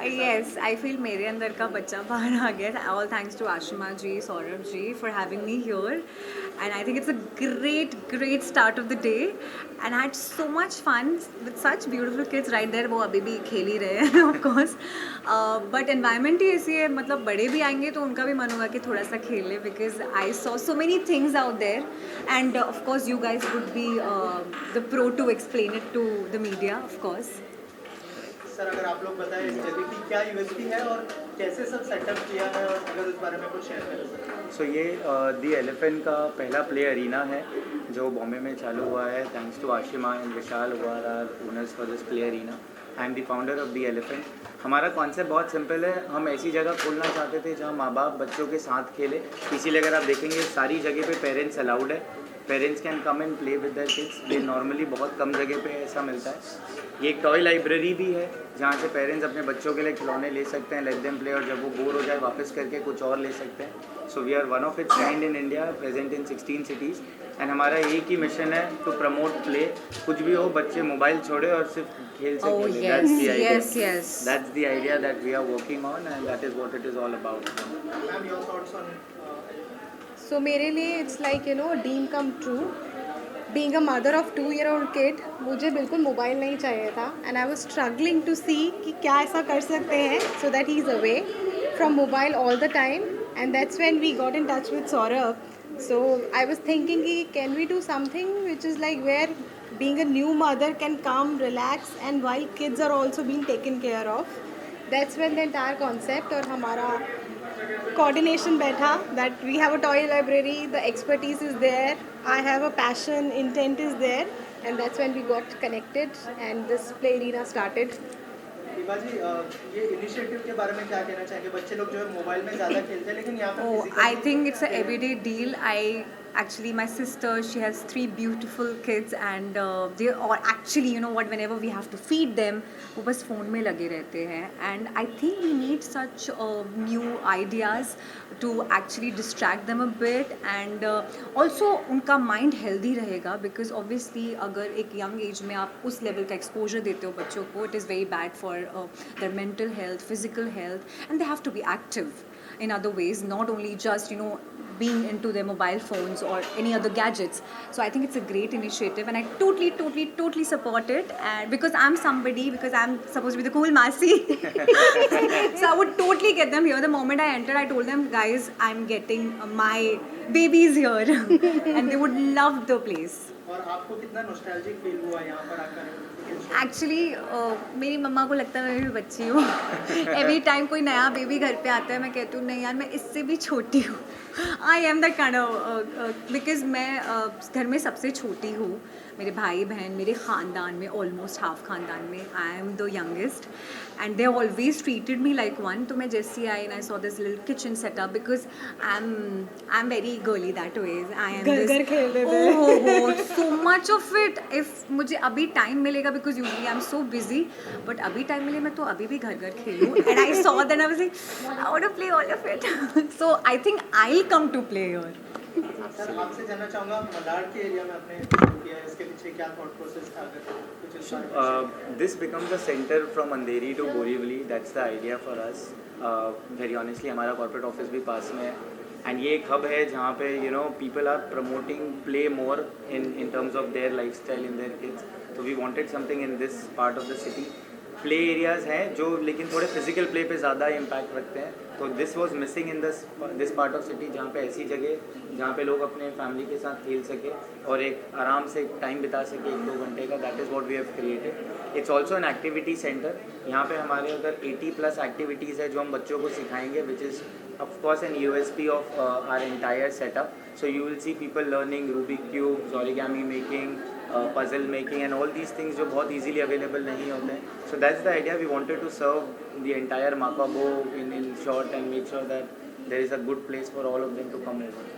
Yes, I feel मेरे अंदर का बच्चा बाहर आ गया. All thanks to Ashima ji, Saurabh ji for having me here, and I think it's a great start of the day, and I had so much fun with such beautiful kids right there. वो अभी भी खेल ही रहे हैं of course, but environment ही ऐसी है, मतलब बड़े भी आएंगे तो उनका भी मन होगा कि थोड़ा सा खेल ले, because I saw so many things out there, and of course you guys would be the pro to explain it to the media, of course. Sir अगर आप लोग बताएं इस जगह की क्या यूएसपी है और कैसे सब सेटअप किया है, और अगर उस बारे में कुछ शेयर करें. सो ये दी एलिफेंट का पहला प्ले अरीना है जो बॉम्बे में चालू हुआ है. Thanks to Ashima and Vishal who are owners for this play arena. I am the founder of the Elephant. हमारा कॉन्सेप्ट बहुत सिंपल है. हम ऐसी जगह खोलना चाहते थे जहाँ माँ बाप बच्चों के साथ खेले. इसीलिए अगर आप देखेंगे सारी जगह पे पेरेंट्स अलाउड है. Parents can come and play with their kids. ये नॉर्मली बहुत कम जगह पे ऐसा मिलता है. ये एक टॉय लाइब्रेरी भी है जहाँ से पेरेंट्स अपने बच्चों के लिए खिलौने ले सकते हैं, लेट देम प्ले, और जब वो बोर हो जाए वापस करके कुछ और ले सकते हैं. So we are one of its kind in India, present in 16 cities. And हमारा एक ही मिशन है टू प्रमोट प्ले. कुछ भी हो, बच्चे मोबाइल छोड़े और सिर्फ खेल से खेले. That's the idea that we are working on, and that is what it is all about. Ma'am your thoughts on So मेरे लिए it's like dream come true. Being a mother of 2-year-old kid, मुझे बिल्कुल mobile नहीं चाहिए था, and I was struggling to see कि क्या ऐसा कर सकते हैं so that he is away from mobile all the time. And that's when we got in touch with Saurabh. So I was thinking कि can we do something which is like where being a new mother can come, relax, and while kids are also being taken care of. That's when the entire concept और हमारा coordination बैठा that we have a toy library, the expertise is there, I have a passion, intent is there, and that's when we got connected and this play arena started. Deepa जी ये initiative के बारे में क्या कहना चाहेंगे? बच्चे लोग जो है मोबाइल में ज़्यादा खेलते हैं लेकिन यहाँ पर Oh, physically I think it's an खेलते हैं। everyday deal. My sister, she has 3 beautiful kids, and they are actually, you know what, whenever we have to feed them, वो बस फ़ोन में लगे रहते हैं. And I think we need such new ideas to actually distract them a bit, and also उनका mind healthy रहेगा, because obviously अगर एक young age में आप उस level का exposure देते हो बच्चों को, it is very bad for their mental health, physical health, and they have to be active in other ways, not only just, you know, being into their mobile phones or any other gadgets. So I think it's a great initiative, and I totally support it. And because I'm supposed to be the cool Masi, so I would totally get them here. The moment I entered, I told them, guys, I'm getting my babies here, and they would love the place. और आपको कितना nostalgic feel हुआ यहाँ पर आकर? Actually मेरी मम्मा को लगता है मैं भी बच्ची हूँ. एवरी टाइम कोई नया बेबी घर पे आता है, मैं कहती हूँ नहीं यार मैं इससे भी छोटी हूँ. I am that kind of, because मैं घर में सबसे छोटी हूँ. मेरे भाई बहन मेरे ख़ानदान में ऑलमोस्ट हाफ ख़ानदान में I am the youngest, and they always treated me like one. तो मैं जैसी आई and I saw this little kitchen setup, because I am very girly that ways. I am घर खेल रहे थे. so much of it. If मुझे अभी टाइम मिलेगा, because usually I'm so busy, but अभी टाइम मिले मैं तो अभी भी घर खेलूँ. And I saw that, I was like, I want to play all of it. So I think I'll come to play here. Sir आपसे जानना चाहूँगा, मलाड के एरिया में आपने शुरू किया है, इसके पीछे क्या थॉट प्रोसेस था? अगर कुछ इस बारे में This becomes a center from Andheri to Borivali. That's the idea for us. Very honestly, हमारा corporate office भी पास में है. And ये एक hub है जहाँ पे you know people are promoting play more in terms of their lifestyle in their kids. So we wanted something in this part of the city. Play areas हैं जो लेकिन थोड़े फिजिकल प्ले पे ज़्यादा इम्पैक्ट रखते हैं. तो this was missing in this part of city, जहाँ पे ऐसी जगह जहाँ पे लोग अपने फैमिली के साथ खेल सके और एक आराम से टाइम बिता सके 1-2 घंटे का. That is what we have created. It's also an activity centre. यहाँ पे हमारे अगर 80+ एक्टिविटीज़ है जो हम बच्चों को सिखाएंगे, which is of course an USP of our entire setup. So you will see people learning Rubik cubes, origami making, puzzle making, and all these things जो बहुत easily available नहीं होते हैं. So that's the idea. We wanted to serve the entire Makabo in short and make sure that there is a good place for all of them to come over.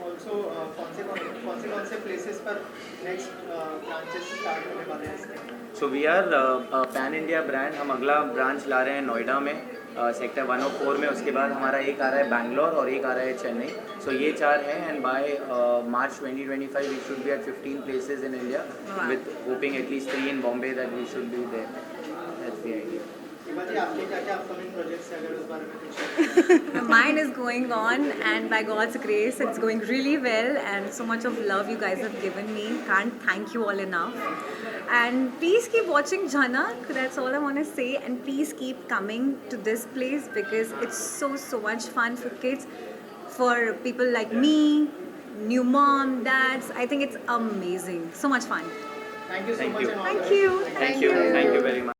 Also कौन से places पर next branches start होने वाले हैं इसके? So we are pan India brand. हम अगला branch ला रहे हैं नोएडा में, सेक्टर 104 में. उसके बाद हमारा एक आ रहा है बैंगलोर और एक आ रहा है चेन्नई. सो ये 4 हैं, and by March 2025 we should be at 15 places in India, with hoping at least 3 in Bombay that we should be there. That's the idea. Deepa ji आपके क्या अपकमिंग प्रोजेक्ट्स हैं, अगर उस बारे में कुछ? Mine is going on, and by God's grace, it's going really well, and so much of love you guys have given me. Can't thank you all enough. And please keep watching Jhanak. That's all I want to say. And please keep coming to this place, because it's so much fun for kids, for people like me, new mom, dads. I think it's amazing. So much fun. Thank you so Thank much. you. Thank you. Thank you very much.